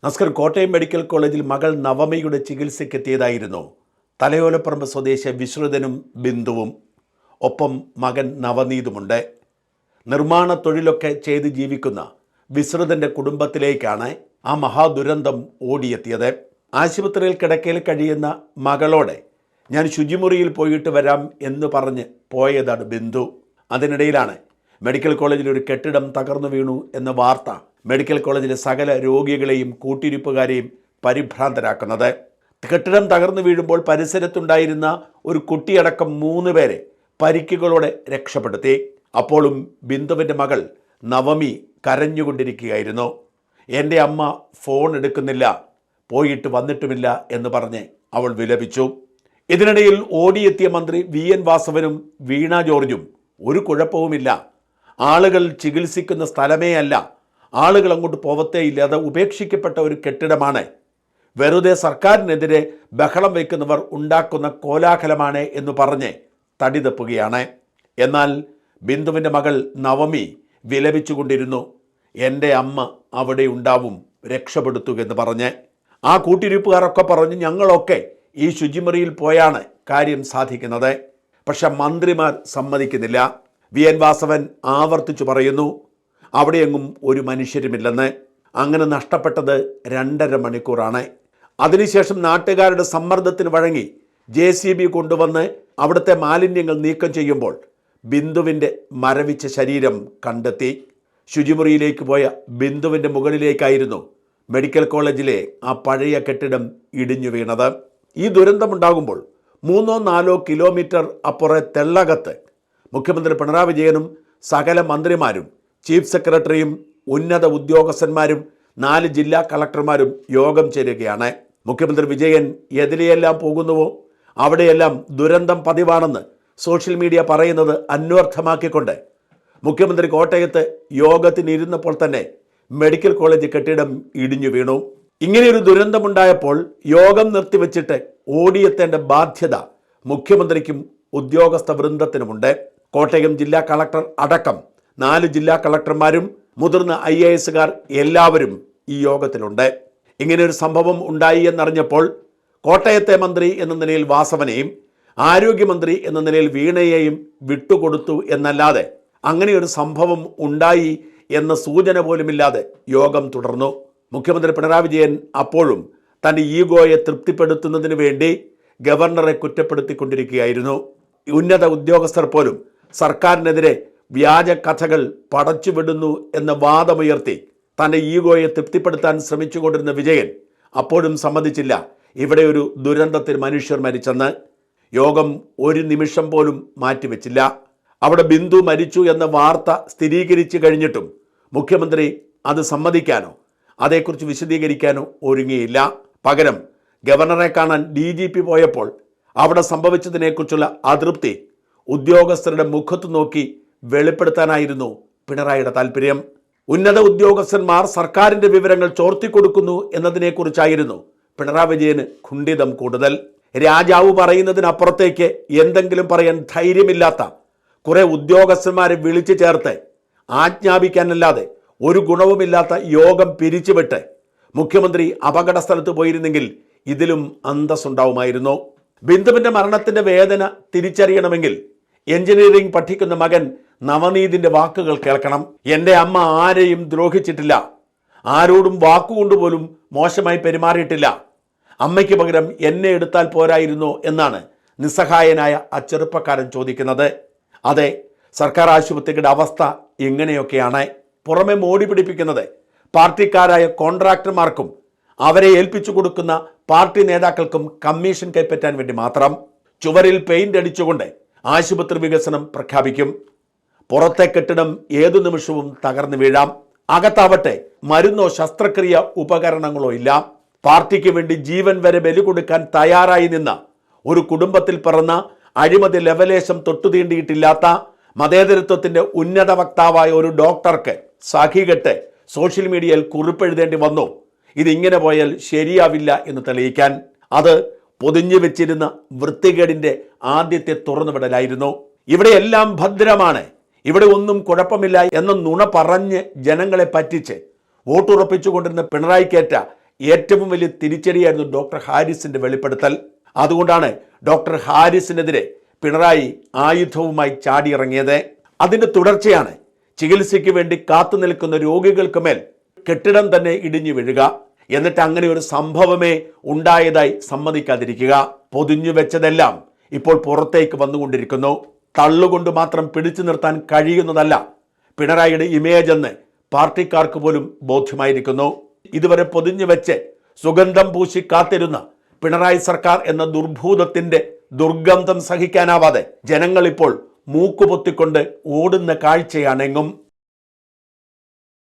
നസ്കർ Kottayam medical കോളേജിൽ മകൾ നവമിയുടെ ചികിത്സയ്ക്കെത്തിയതായിരുന്നു തലയോലപ്പറമ്പ് സ്വദേശി വിശ്രുതനും ബിന്ദുവും. ഒപ്പം മകൻ നവനീതുമുണ്ട്. നിർമ്മാണ തൊഴിലൊക്കെ ചെയ്ത് ജീവിക്കുന്ന വിശ്രുതൻ്റെ കുടുംബത്തിലേക്കാണ് ആ മഹാദുരന്തം ഓടിയെത്തിയത്. ആശുപത്രിയിൽ കിടക്കയിൽ കഴിയുന്ന മകളോടെ ഞാൻ ശുചിമുറിയിൽ പോയിട്ട് വരാം എന്ന് പറഞ്ഞ് പോയതാണ് ബിന്ദു. അതിനിടയിലാണ് മെഡിക്കൽ കോളേജിൽ ഒരു കെട്ടിടം തകർന്നു വീണു എന്ന വാർത്ത മെഡിക്കൽ കോളേജിലെ സകല രോഗികളെയും കൂട്ടിരിപ്പുകാരെയും പരിഭ്രാന്തരാക്കുന്നത്. കെട്ടിടം തകർന്നു വീഴുമ്പോൾ പരിസരത്തുണ്ടായിരുന്ന ഒരു കുട്ടിയടക്കം 3 പേരെ പരിക്കുകളോടെ രക്ഷപ്പെടുത്തി. അപ്പോഴും ബിന്ദുവിൻ്റെ മകൾ നവമി കരഞ്ഞുകൊണ്ടിരിക്കുകയായിരുന്നു. എൻ്റെ അമ്മ ഫോൺ എടുക്കുന്നില്ല, പോയിട്ട് വന്നിട്ടുമില്ല എന്ന് പറഞ്ഞ് അവൾ വിലപിച്ചു. ഇതിനിടയിൽ ഓടിയെത്തിയ മന്ത്രി VN വാസവനും വീണ ജോർജും ഒരു കുഴപ്പവുമില്ല, ആളുകൾ ചികിത്സിക്കുന്ന സ്ഥലമേ അല്ല, ആളുകൾ അങ്ങോട്ട് പോവത്തേയില്ല, അത് ഉപേക്ഷിക്കപ്പെട്ട ഒരു കെട്ടിടമാണ്, വെറുതെ സർക്കാരിനെതിരെ ബഹളം വയ്ക്കുന്നവർ ഉണ്ടാക്കുന്ന കോലാഹലമാണ് എന്ന് പറഞ്ഞ് തടി തപ്പുകയാണ്. എന്നാൽ ബിന്ദുവിൻ്റെ മകൾ നവമി വിലപിച്ചുകൊണ്ടിരുന്നു. എൻ്റെ അമ്മ അവിടെ ഉണ്ടാവും, രക്ഷപ്പെടുത്തുക എന്ന് പറഞ്ഞ്. ആ കൂട്ടിരിപ്പുകാരൊക്കെ പറഞ്ഞു ഞങ്ങളൊക്കെ ഈ ശുചിമുറിയിൽ പോയാണ് കാര്യം സാധിക്കുന്നത്. പക്ഷെ മന്ത്രിമാർ സമ്മതിക്കുന്നില്ല. VN വാസവൻ ആവർത്തിച്ചു പറയുന്നു അവിടെയെങ്ങും ഒരു മനുഷ്യരുമില്ലെന്ന്. അങ്ങനെ നഷ്ടപ്പെട്ടത് 2.5 മണിക്കൂറാണ്. അതിനുശേഷം നാട്ടുകാരുടെ സമ്മർദ്ദത്തിന് വഴങ്ങി JCB കൊണ്ടുവന്ന് അവിടുത്തെ മാലിന്യങ്ങൾ നീക്കം ചെയ്യുമ്പോൾ ബിന്ദുവിൻ്റെ മരവിച്ച ശരീരം കണ്ടെത്തി. ശുചിമുറിയിലേക്ക് പോയ ബിന്ദുവിൻ്റെ മുകളിലേക്കായിരുന്നു മെഡിക്കൽ കോളേജിലെ ആ പഴയ കെട്ടിടം ഇടിഞ്ഞു വീണത്. ഈ ദുരന്തമുണ്ടാകുമ്പോൾ 3-4 കിലോമീറ്റർ അപ്പുറം തെള്ളകത്ത് മുഖ്യമന്ത്രി പിണറായി വിജയനും സകല മന്ത്രിമാരും ചീഫ് സെക്രട്ടറിയും ഉന്നത ഉദ്യോഗസ്ഥന്മാരും 4 ജില്ലാ കളക്ടർമാരും യോഗം ചേരുകയാണ്. മുഖ്യമന്ത്രി വിജയൻ എതിലെയെല്ലാം പോകുന്നുവോ അവിടെയെല്ലാം ദുരന്തം പതിവാണെന്ന് സോഷ്യൽ മീഡിയ പറയുന്നത് അന്വർത്ഥമാക്കിക്കൊണ്ട് മുഖ്യമന്ത്രി കോട്ടയത്ത് യോഗത്തിനിരുന്നപ്പോൾ തന്നെ മെഡിക്കൽ കോളേജ് കെട്ടിടം ഇടിഞ്ഞു വീണു. ഇങ്ങനെയൊരു ദുരന്തമുണ്ടായപ്പോൾ യോഗം നിർത്തിവെച്ചിട്ട് ഓടിയെത്തേണ്ട ബാധ്യത മുഖ്യമന്ത്രിക്കും ഉദ്യോഗസ്ഥ വൃന്ദത്തിനുമുണ്ട്. കോട്ടയം ജില്ലാ കളക്ടർ അടക്കം 4 ജില്ലാ കളക്ടർമാരും മുതിർന്ന IASകാർ എല്ലാവരും ഈ യോഗത്തിലുണ്ട്. ഇങ്ങനെയൊരു സംഭവം ഉണ്ടായി എന്നറിഞ്ഞപ്പോൾ കോട്ടയത്തെ മന്ത്രി എന്ന നിലയിൽ വാസവനെയും ആരോഗ്യമന്ത്രി എന്ന നിലയിൽ വീണയെയും വിട്ടുകൊടുത്തു എന്നല്ലാതെ അങ്ങനെയൊരു സംഭവം ഉണ്ടായി എന്ന സൂചന പോലുമില്ലാതെ യോഗം തുടർന്നു. മുഖ്യമന്ത്രി പിണറായി വിജയൻ അപ്പോഴും തൻ്റെ ഈഗോയെ തൃപ്തിപ്പെടുത്തുന്നതിന് വേണ്ടി ഗവർണറെ കുറ്റപ്പെടുത്തിക്കൊണ്ടിരിക്കുകയായിരുന്നു. ഉന്നത ഉദ്യോഗസ്ഥർ പോലും സർക്കാരിനെതിരെ വ്യാജ കഥകൾ പടച്ചുവിടുന്നു എന്ന വാദമുയർത്തി തൻ്റെ ഈഗോയെ തൃപ്തിപ്പെടുത്താൻ ശ്രമിച്ചുകൊണ്ടിരുന്ന വിജയൻ അപ്പോഴും സമ്മതിച്ചില്ല ഇവിടെ ഒരു ദുരന്തത്തിൽ മനുഷ്യർ മരിച്ചെന്ന്. യോഗം ഒരു നിമിഷം പോലും മാറ്റിവെച്ചില്ല. അവിടെ ബിന്ദു മരിച്ചു എന്ന വാർത്ത സ്ഥിരീകരിച്ചു കഴിഞ്ഞിട്ടും മുഖ്യമന്ത്രി അത് സമ്മതിക്കാനോ അതേക്കുറിച്ച് വിശദീകരിക്കാനോ ഒരുങ്ങിയില്ല. പകരം ഗവർണറെ കാണാൻ DGP പോയപ്പോൾ അവിടെ സംഭവിച്ചതിനെക്കുറിച്ചുള്ള അതൃപ്തി ഉദ്യോഗസ്ഥരുടെ മുഖത്ത് നോക്കി വെളിപ്പെടുത്താനായിരുന്നു പിണറായിയുടെ താല്പര്യം. ഉന്നത ഉദ്യോഗസ്ഥന്മാർ സർക്കാരിൻ്റെ വിവരങ്ങൾ ചോർത്തിക്കൊടുക്കുന്നു എന്നതിനെക്കുറിച്ചായിരുന്നു പിണറായി വിജയന് ഖുണ്ഡിതം കൂടുതൽ. രാജാവ് പറയുന്നതിനപ്പുറത്തേക്ക് എന്തെങ്കിലും പറയാൻ ധൈര്യമില്ലാത്ത കുറേ ഉദ്യോഗസ്ഥന്മാരെ വിളിച്ചു ചേർത്ത് ആജ്ഞാപിക്കാനല്ലാതെ ഒരു ഗുണവുമില്ലാത്ത യോഗം പിരിച്ചുവിട്ട് മുഖ്യമന്ത്രി അപകട സ്ഥലത്ത് പോയിരുന്നെങ്കിൽ ഇതിലും അന്തസ്സുണ്ടാവുമായിരുന്നു. ബിന്ദുവിൻ്റെ മരണത്തിൻ്റെ വേദന തിരിച്ചറിയണമെങ്കിൽ എഞ്ചിനീയറിംഗ് പഠിക്കുന്ന മകൻ നവനീതിൻ്റെ വാക്കുകൾ കേൾക്കണം. എൻ്റെ അമ്മ ആരെയും ദ്രോഹിച്ചിട്ടില്ല, ആരോടും വാക്കുകൊണ്ടുപോലും മോശമായി പെരുമാറിയിട്ടില്ല, അമ്മയ്ക്ക് പകരം എന്നെ എടുത്താൽ പോരായിരുന്നോ എന്നാണ് നിസ്സഹായനായ ആ ചെറുപ്പക്കാരൻ ചോദിക്കുന്നത്. അതെ, സർക്കാർ ആശുപത്രിയുടെ അവസ്ഥ ഇങ്ങനെയൊക്കെയാണ്. പുറമെ മോടി പിടിപ്പിക്കുന്നത് പാർട്ടിക്കാരായ കോൺട്രാക്ടർമാർക്കും അവരെ ഏൽപ്പിച്ചു കൊടുക്കുന്ന പാർട്ടി നേതാക്കൾക്കും കമ്മീഷൻ കൈപ്പറ്റാൻ വേണ്ടി മാത്രം. ചുവരിൽ പെയിന്റ് അടിച്ചുകൊണ്ട് ആശുപത്രി വികസനം പ്രഖ്യാപിക്കും. പുറത്തെ കെട്ടിടം ഏതു നിമിഷവും തകർന്നു വീഴാം. അകത്താവട്ടെ മരുന്നോ ശസ്ത്രക്രിയ ഉപകരണങ്ങളോ ഇല്ല. പാർട്ടിക്ക് വേണ്ടി ജീവൻ വരെ ബലി കൊടുക്കാൻ തയ്യാറായി നിന്ന ഒരു കുടുംബത്തിൽ പിറന്ന അഴിമതി ലവലേശം തൊട്ടുതീണ്ടിയിട്ടില്ലാത്ത മതേതരത്വത്തിൻ്റെ ഉന്നത വക്താവായ ഒരു ഡോക്ടർക്ക് സഖികെട്ട് സോഷ്യൽ മീഡിയയിൽ കുറിപ്പെഴുതേണ്ടി വന്നു. ഇതിങ്ങനെ പോയാൽ ശരിയാവില്ല എന്ന് തെളിയിക്കാൻ. അത് പൊതിഞ്ഞു വെച്ചിരുന്ന വൃത്തികേടിൻ്റെ ആദ്യത്തെ തുറന്നുവിടലായിരുന്നു. ഇവിടെയെല്ലാം ഭദ്രമാണ്, ഇവിടെ ഒന്നും കുഴപ്പമില്ല എന്ന നുണ പറഞ്ഞ് ജനങ്ങളെ പറ്റിച്ച് വോട്ടുറപ്പിച്ചുകൊണ്ടിരുന്ന പിണറായിക്കേറ്റ ഏറ്റവും വലിയ തിരിച്ചടിയായിരുന്നു ഡോക്ടർ ഹാരിസിന്റെ വെളിപ്പെടുത്തൽ. അതുകൊണ്ടാണ് ഡോക്ടർ ഹാരിസിനെതിരെ പിണറായി ആയുധവുമായി ചാടിയിറങ്ങിയത്. അതിന്റെ തുടർച്ചയാണ് ചികിത്സയ്ക്ക് വേണ്ടി കാത്തു നിൽക്കുന്ന രോഗികൾക്ക് മേൽ കെട്ടിടം തന്നെ ഇടിഞ്ഞു വീഴുക, എന്നിട്ട് അങ്ങനെ ഒരു സംഭവമേ ഉണ്ടായതായി സമ്മതിക്കാതിരിക്കുക. പൊതിഞ്ഞു വെച്ചതെല്ലാം ഇപ്പോൾ പുറത്തേക്ക് വന്നുകൊണ്ടിരിക്കുന്നു. തള്ളുകൊണ്ട് മാത്രം പിടിച്ചു നിർത്താൻ കഴിയുന്നതല്ല പിണറായിയുടെ ഇമേജ് എന്ന് പാർട്ടിക്കാർക്ക് പോലും ബോധ്യമായിരിക്കുന്നു. ഇതുവരെ പൊതിഞ്ഞു വെച്ച് സുഗന്ധം പൂശി കാത്തിരുന്ന പിണറായി സർക്കാർ എന്ന ദുർഭൂതത്തിന്റെ ദുർഗന്ധം സഹിക്കാനാവാതെ ജനങ്ങൾ ഇപ്പോൾ മൂക്കുപൊത്തിക്കൊണ്ട് ഓടുന്ന കാഴ്ചയാണെങ്ങും.